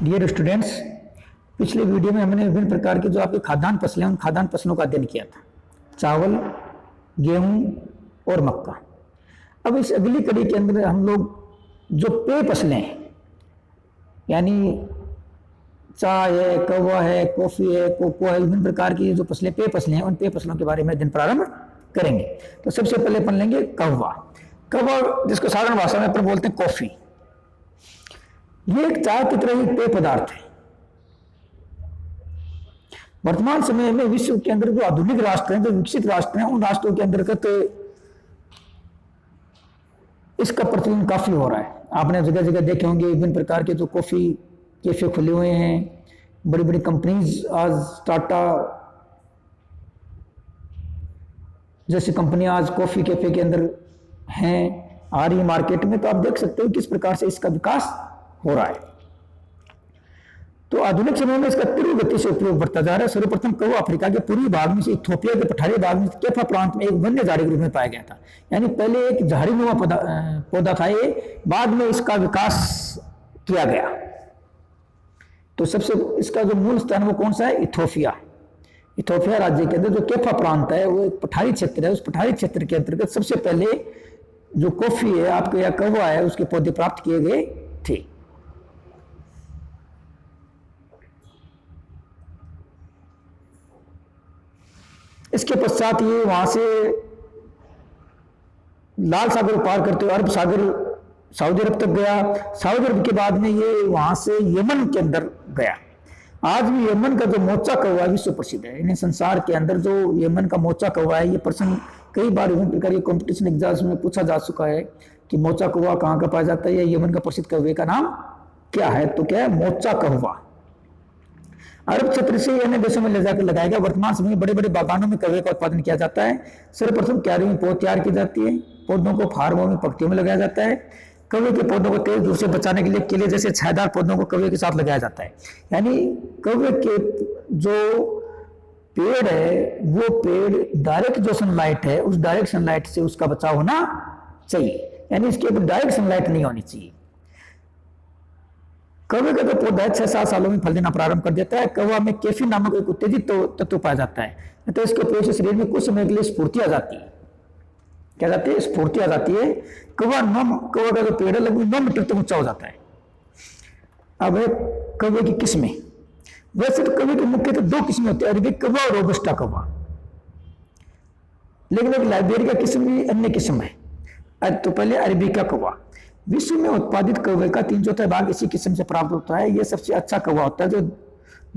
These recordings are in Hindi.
डियर स्टूडेंट्स, पिछले वीडियो में हमने विभिन्न प्रकार के जो आपके खाद्यान्न फसलें हैं उन खाद्यान्न फसलों का अध्ययन किया था। चावल, गेहूं और मक्का। अब इस अगली कड़ी के अंदर हम लोग जो पेय फसलें हैं यानी चाय है, कहवा है, कॉफी है, कोको है, विभिन्न प्रकार की जो फसलें पेय फसलें हैं उन पेय फसलों के बारे में अध्ययन प्रारंभ करेंगे। तो सबसे पहले अपन लेंगे कहवा। कहवा जिसको साधारण भाषा में अपन बोलते हैं कॉफी। ये एक चाय की तरह एक पेय पदार्थ है। वर्तमान समय में विश्व के अंदर जो आधुनिक राष्ट्र हैं, जो विकसित राष्ट्र हैं, उन राष्ट्रों के अंतर्गत इसका प्रचलन काफी हो रहा है। आपने जगह जगह देखे होंगे विभिन्न प्रकार के जो कॉफी कैफे खुले हुए हैं। बड़ी बड़ी कंपनीज आज टाटा जैसी कंपनियां आज कॉफी कैफे के अंदर हैं, आ रही है मार्केट में। तो आप देख सकते हो किस प्रकार से इसका विकास हो रहा है। तो आधुनिक समय में इसका तीव्र गति से उपयोग बढ़ता जा रहा है। सर्वप्रथम कहवा अफ्रीका के पूर्वी भाग में से इथियोपिया के पठारी भाग में केफा प्रांत में एक वन्य झाड़ी के रूप में पाया गया था। यानी पहले एक झाड़ीनुमा पौधा था ये, बाद में इसका विकास किया गया। तो सबसे इसका जो मूल स्थान वो कौन सा है? इथियोपिया। इथियोपिया राज्य के अंदर जो केफा प्रांत है वो एक पठारी क्षेत्र है। उस पठारी क्षेत्र के अंतर्गत सबसे पहले जो कॉफी है आपके या कहवा है उसके पौधे प्राप्त किए गए थे। इसके पश्चात ये वहां से लाल सागर पार करते हुए अरब सागर सऊदी अरब तक गया। सऊदी अरब के बाद में ये वहां से यमन के अंदर गया। आज भी यमन का जो मोचा कहवा विश्व प्रसिद्ध है। इन्हें संसार के अंदर जो यमन का मोचा कहवा है, ये प्रश्न कई बार विभिन्न प्रकार के कॉम्पिटिशन एग्जाम्स में पूछा जा चुका है कि मोचा कहवा कहाँ का पाया जाता है या यमन का प्रसिद्ध कहवे का नाम क्या है? तो क्या है? मोचा कहवा। अरब क्षेत्र से अन्य देशों में ले जाकर लगाया गया। वर्तमान समय में बड़े बड़े बागानों में कहवे का उत्पादन किया जाता है। सर्वप्रथम क्यारी में पौध तैयार की जाती है। पौधों को फार्मों में पंक्तियों में लगाया जाता है। कहवे के पौधों को तेज धूप से बचाने के लिए केले जैसे छायादार पौधों को कहवे के साथ लगाया जाता है। यानी कहवे के जो पेड़ है वो पेड़ डायरेक्ट जो सनलाइट है उस डायरेक्ट सनलाइट से उसका बचाव होना चाहिए। यानी इसके ऊपर डायरेक्ट सनलाइट नहीं होनी चाहिए। कहवे का जो पौधा है 6-7 सालों में फल देना प्रारंभ कर देता है। कहवा में कैफीन नामक एक उत्तेजित तत्व पाया जाता है। तो इसके उपयोग से शरीर में कुछ समय के लिए स्फूर्ति आ जाती है। क्या जाती है? स्फूर्ति आ जाती है। कहवा का जो पेड़ है लगभग 9 मीटर तक ऊंचा हो जाता है। अब कहवे की किस्में, वैसे तो कहवे की मुख्यतः 2 किस्में होती है, अरेबिक कहवा और रोबस्टा कहवा। लेकिन एक लाइबेरिया किस्म भी अन्य किस्म है। तो पहले अरेबिका कहवा। विश्व में उत्पादित कहवे का 3/4 भाग इसी किस्म से प्राप्त होता है। यह सबसे अच्छा कहवा होता है जो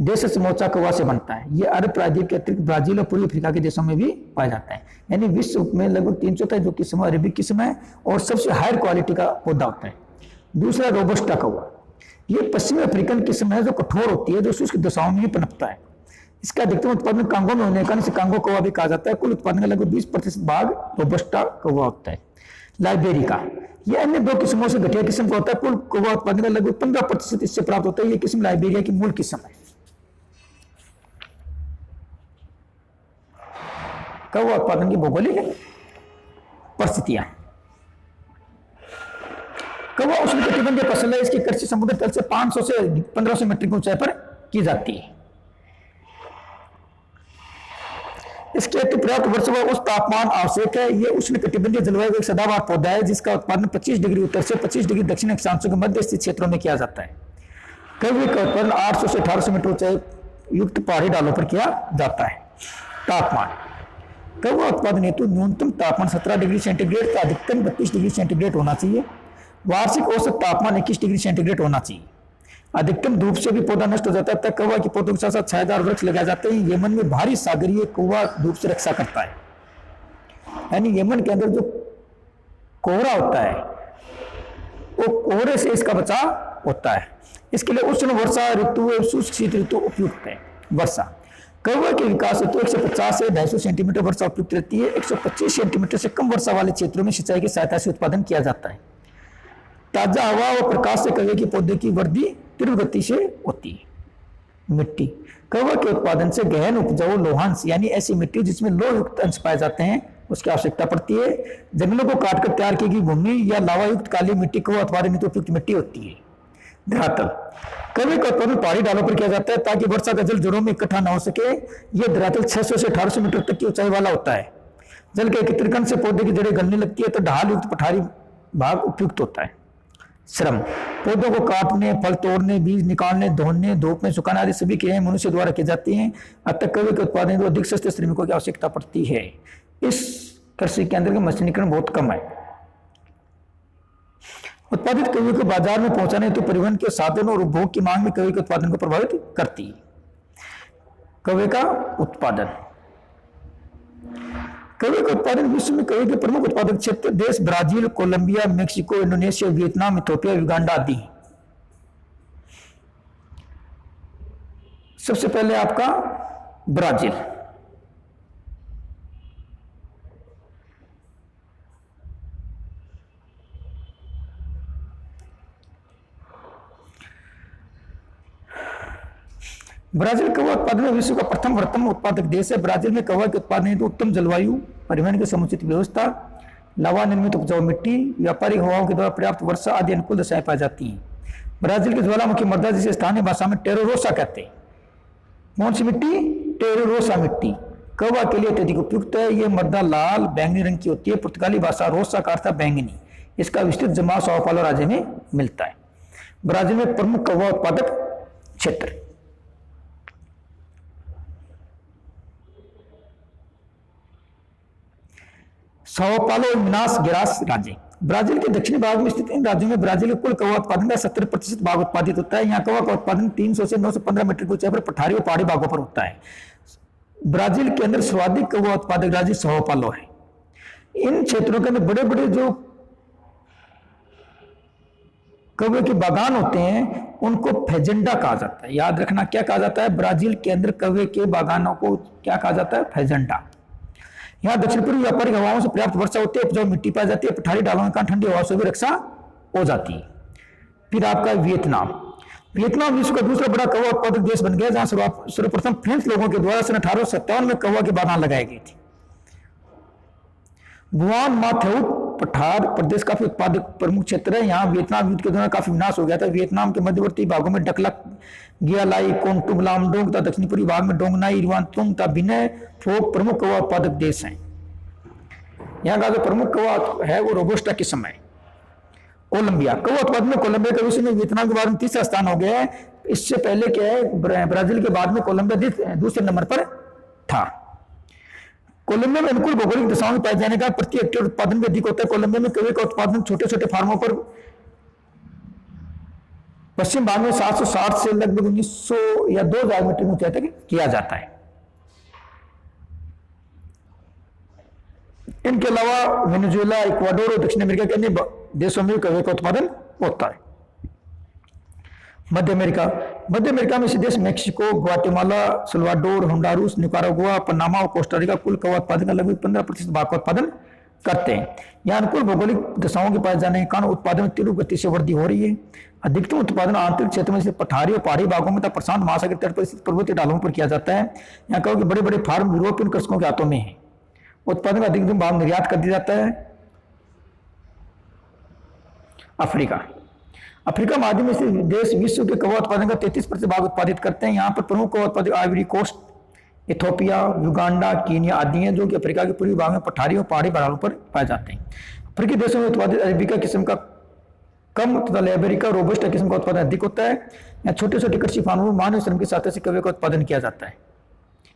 देश मोचा कहवा से बनता है। यह अरब प्रायद्वीप के अतिरिक्त ब्राजील और पूर्वी अफ्रीका के देशों में भी पाया जाता है। यानी विश्व में लगभग 3/4 जो किस्म अरेबिक किस्म है और सबसे हायर क्वालिटी का पौधा होता है। दूसरा रोबस्टा कहवा। यह पश्चिमी अफ्रीकन किस्म है जो कठोर होती है, जो शुष्क दशाओं में ही पनपता है। इसका अधिकतम उत्पादन कांगो में होने के कारण इसे कांगो कहवा भी कहा जाता है। कुल उत्पादन का लगभग 20% भाग रोबस्टा कहवा होता है। लाइबेरिका यह अन्य 2 किस्मों से घटिया किस्म का होता है। कुल कहवा उत्पादन का लगभग 15% इससे प्राप्त होता है। यह किस्म लाइबेरिया की मूल किस्म है। कहवा उत्पादन की भौगोलिक परिस्थितियां। कहवा उष्णकटिबंधीय फसल है। इसकी कृषि समुद्र तल से 500 से 1500 मीटर की ऊंचाई पर की जाती है। इसके हेतु पर्याप्त वर्षा व उच्च तापमान आवश्यक है। यह उष्णकटिबंधीय जलवायु एक सदाबहार पौधा है जिसका उत्पादन 25 डिग्री उत्तर से 25 डिग्री दक्षिण अक्षांशों के मध्य स्थित क्षेत्रों में किया जाता है। कहवे का उत्पादन 800 से 1800 मीटर ऊंचाई युक्त पहाड़ी ढालों पर किया जाता है। तापमान, कहवा उत्पादन हेतु न्यूनतम तापमान 17 डिग्री सेंटीग्रेड का अधिकतम 32 डिग्री सेंटीग्रेड होना चाहिए। वार्षिक औसत तापमान 21 डिग्री सेंटीग्रेड होना चाहिए। अधिकतम धूप से भी पौधा नष्ट हो जाता है। तब कहवा के पौधों के साथ साथ छायादार वृक्ष लगाए जाते हैं। यमन में भारी सागरीय कहवा धूप से रक्षा करता है। यानी यमन के अंदर जो कोहरा होता है वो कोहरे से इसका बचाव होता है। इसके लिए उष्ण वर्षा ऋतु और शुष्क शीत ऋतु उपयुक्त है। वर्षा, कहवा के विकास हेतु 150 से 250 सेंटीमीटर वर्षा उपयुक्त रहती है। 125 सेंटीमीटर से कम वर्षा वाले क्षेत्रों में सिंचाई की सहायता से उत्पादन किया जाता है। ताजा हवा और प्रकाश से कहवे के पौधे की वृद्धि तीव्र गति से होती है। मिट्टी, कहवा के उत्पादन से गहन उपजाऊ लोहांश यानी ऐसी मिट्टी जिसमें लौह युक्त अंश पाए जाते हैं उसकी आवश्यकता पड़ती है। जंगलों को काटकर तैयार की गई भूमि या लावा युक्त काली मिट्टी कहवा उत्पादन हेतु उपयुक्त मिट्टी होती है। धरातल, कवे का उत्पादन पहाड़ी ढालों पर किया जाता है ताकि वर्षा का जल जड़ों में इकट्ठा न हो सके। यह धरातल 600 से 1800 मीटर तक की ऊंचाई वाला होता है। जल के एकत्रीकरण से पौधे की जड़ें गलने लगती है तो ढाल युक्त पठारी भाग उपयुक्त होता है। श्रम, पौधों को काटने, फल तोड़ने, बीज निकालने, धोने, धूप में सुखाने आदि सभी क्रियाएं मनुष्य द्वारा की जाती हैं। अतः कवे के उत्पादन को अधिक सस्ते श्रमिकों की आवश्यकता पड़ती है। इस कृषि के अंदर मशीनीकरण बहुत कम है। उत्पादित कवे को बाजार में पहुंचाने हेतु परिवहन के साधनों और उपभोग की मांग में कवे के उत्पादन को प्रभावित करती है। कवे का उत्पादन, कवे का उत्पादन विश्व में कवे के प्रमुख उत्पादक क्षेत्र देश Brazil, Colombia, Mexico, Indonesia, Vietnam, Ethiopia, Uganda आदि। सबसे पहले आपका ब्राजील। ब्राजील कवा उत्पादन में विश्व का प्रथम बृहत्तम उत्पादक देश है। ब्राजील में कवा के उत्पादन हेतु उत्तम जलवायु, परिवहन की समुचित व्यवस्था, लवा निर्मित उपजाऊ मिट्टी, व्यापारिक हवाओं के द्वारा पर्याप्त वर्षा आदि अनुकूल दशाएं पाई जाती हैं। ब्राजील की ज्वालामुखी मृदा जिसे स्थानीय भाषा में टेरोरोसा कहते हैं। कौन सी मिट्टी? टेरोरोसा मिट्टी कवा के लिए अत्यधिक उपयुक्त है। यह मृदा लाल बैंगनी रंग की होती है। पुर्तगाली भाषा रोसा का अर्थ है बैंगनी। इसका विस्तृत जमाव sao पाउलो राज्य में मिलता है। ब्राजील में प्रमुख कवा उत्पादक क्षेत्र sao पाउलो और मिनास गेरास राज्य। ब्राजील के दक्षिणी भाग में स्थित इन राज्यों में ब्राजील के कुल कवा उत्पादन का 70% भाग उत्पादित होता है। यहाँ कवा का उत्पादन 300 से 915 मीटर की ऊंचाई पर पठारी और पहाड़ी भागों पर होता है। ब्राजील के अंदर सर्वाधिक कवा उत्पादक राज्य sao पाउलो है। इन क्षेत्रों के अंदर बड़े बड़े जो कवे के बागान होते हैं उनको फेजेंडा कहा जाता है। याद रखना क्या कहा जाता है? ब्राजील के अंदर कवे के बागानों को क्या कहा जाता है? फेजेंडा। यहाँ दक्षिण पूर्वी व्यापारिक हवाओं से पर्याप्त वर्षा होती है, उपजाऊ मिट्टी पाई जाती है, पठारी डालों में ठंडी हवा से भी रक्षा हो जाती है। फिर आपका वियतनाम। वियतनाम विश्व का दूसरा बड़ा कवा उत्पादक देश बन गया, जहां सर्वप्रथम फ्रेंच लोगों के द्वारा सन 1857 में कवा के बागान लगाए गए थे। गुआन माथेउट पठार प्रदेश काफी उत्पादक प्रमुख क्षेत्र है। यहाँ वियतनाम युद्ध के दौरान काफी विनाश हो गया था। वियतनाम के मध्यवर्ती भागों में डकलक, गियालाई, कोंटुम, लामडोंग तथा दक्षिण पूर्वी भाग में डोंगनाई, इरवानतुंग तथा बिनय फोक प्रमुख कवा उत्पादक देश हैं। यहाँ का जो प्रमुख कवा है वो रोबोस्टा किस्म है। कोलंबिया कवा उत्पादन में कोलंबिया के विषय में वियतनाम के बाद में तीसरा स्थान हो गया है। इससे पहले क्या है, ब्राजील के बाद में कोलंबिया दूसरे नंबर पर था। कोलंबिया में अनुकूल भौगोलिक दशाओं में पाए जाने का प्रति हेक्टेयर उत्पादन भी अधिक होता है। कोलंबिया में कवे का उत्पादन छोटे छोटे फार्मों पर पश्चिम भाग में 760 से लगभग 1900 या 2000 मीटर की ऊंचाई तक किया जाता है। इनके अलावा वेनेजुएला, इक्वाडोर और दक्षिण अमेरिका के अन्य देशों में कवे का उत्पादन होता है। मध्य अमेरिका में से देश Mexico, Guatemala, Salvador, Honduras, Nicaragua, Panama और कोस्टारिका कुल कवा उत्पादन का लगभग 15% भाग का उत्पादन करते हैं। यहाँ अनुकूल भौगोलिक दशाओं के पाए जाने के कारण उत्पादन में तीव्र गति से वृद्धि हो रही है। अधिकतम उत्पादन आंतरिक क्षेत्र में से पठारी और पहाड़ी भागों में तथा प्रशांत महासागर तट पर स्थित पर्वतीय ढालों पर किया जाता है। यहाँ कहो कि बड़े बड़े फार्म यूरोपियन कृषकों के हाथों में है। उत्पादन का अधिकतम भाग निर्यात कर दिया जाता है। अफ्रीका महाद्वीप में स्थित देश विश्व के कवा उत्पादन का 33% भाग उत्पादित करते हैं। यहाँ पर प्रमुख कवा उत्पादक Ivory Coast, Ethiopia, Uganda, Kenya आदि हैं, जो कि अफ्रीका के पूर्वी भाग में पठारी और पहाड़ी ढालों पर पाए जाते हैं। अफ्रीकी देशों में उत्पादित अरेबिका किस्म का कम तथा लेबेरिका रोबस्टा किस्म का उत्पादन अधिक होता है। यहाँ छोटे छोटे कृषि फार्मों में मानव श्रम की सहायता से कवे का उत्पादन किया जाता है।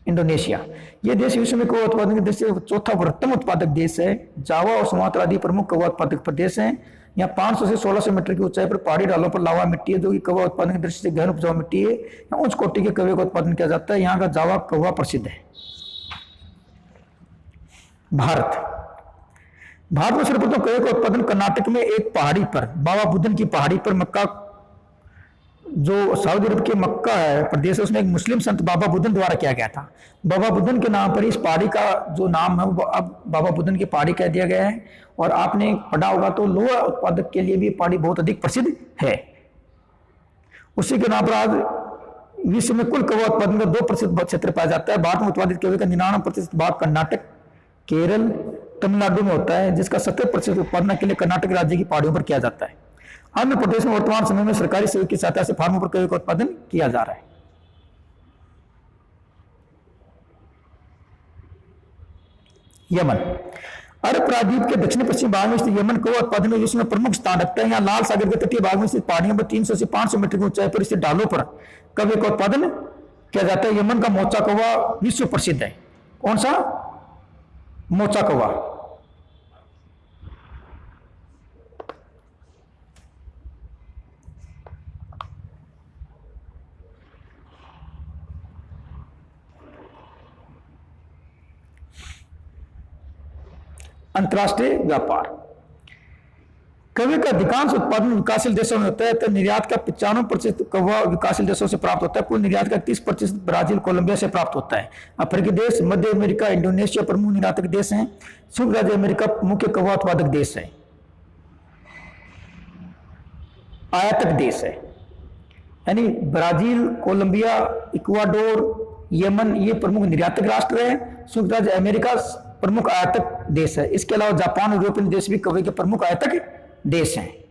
इंडोनेशिया, यह देश विश्व में कवा उत्पादन के दृष्टि से चौथा बृहत्तम उत्पादक देश है। जावा और सुमात्रा आदि प्रमुख कवा उत्पादक प्रदेश हैं। यहाँ 500 से 1600 मीटर की ऊंचाई पर पहाड़ी ढालों पर लावा मिट्टी है, जो कि कवा उत्पादन की दृष्टि से गहन उपजाऊ मिट्टी है। यहाँ उच्च कोटि के कवे का उत्पादन किया जाता है। यहाँ का जावा कवा प्रसिद्ध है। भारत में सर्वप्रथम कवे का उत्पादन कर्नाटक में एक पहाड़ी पर, बाबा बुदन की पहाड़ी पर, मक्का जो सऊदी अरब के मक्का है प्रदेश है, उसमें एक मुस्लिम संत बाबा बुदन द्वारा किया गया था। बाबा बुदन के नाम पर इस पहाड़ी का जो नाम है वो अब बाबा बुदन की पहाड़ी कह दिया गया है। और आपने पढ़ा होगा तो लोहा उत्पादक के लिए भी पहाड़ी बहुत अधिक प्रसिद्ध है। उसी के नाम पर आज विश्व में कुल कवा उत्पादन का 2% क्षेत्र पाया जाता है। भारत में उत्पादित कवे का 99% भाग कर्नाटक, केरल, तमिलनाडु में होता है, जिसका 70% उत्पादन के लिए कर्नाटक राज्य की पहाड़ियों पर किया जाता है। आंध्र प्रदेश में वर्तमान समय में सरकारी सहयोग की सहायता से फार्मों पर कौवे का उत्पादन किया जा रहा है। यमन, अरब प्रायद्वीप के दक्षिण पश्चिम भाग में स्थित यमन कौवा उत्पादन में विश्व में प्रमुख स्थान रखता है। यहाँ लाल सागर के तटीय भाग में स्थित पहाड़ियों पर 300 से 500 मीटर की ऊंचाई पर स्थित ढालों पर कौवे का उत्पादन किया जाता है। यमन का मोचा कौवा विश्व प्रसिद्ध है। कौन सा? मोचा कौवा। अंतर्राष्ट्रीय व्यापार, कौवे का अधिकांश उत्पादन विकासशील देशों में होता है, तो निर्यात का 95% कौवा विकासशील देशों से प्राप्त होता है। कुल निर्यात का 30% ब्राजील, कोलंबिया से प्राप्त होता है। अफ्रीकी देश, मध्य अमेरिका, इंडोनेशिया प्रमुख निर्यातक देश हैं। संयुक्त राज्य अमेरिका मुख्य कौवा उत्पादक देश है, आयातक देश है। यानी ब्राजील, कोलंबिया, इक्वाडोर, यमन ये प्रमुख निर्यातक राष्ट्र है। संयुक्त राज्य अमेरिका प्रमुख आयातक देश है। इसके अलावा जापान और यूरोपियन देश भी कौवे के प्रमुख आयातक देश हैं।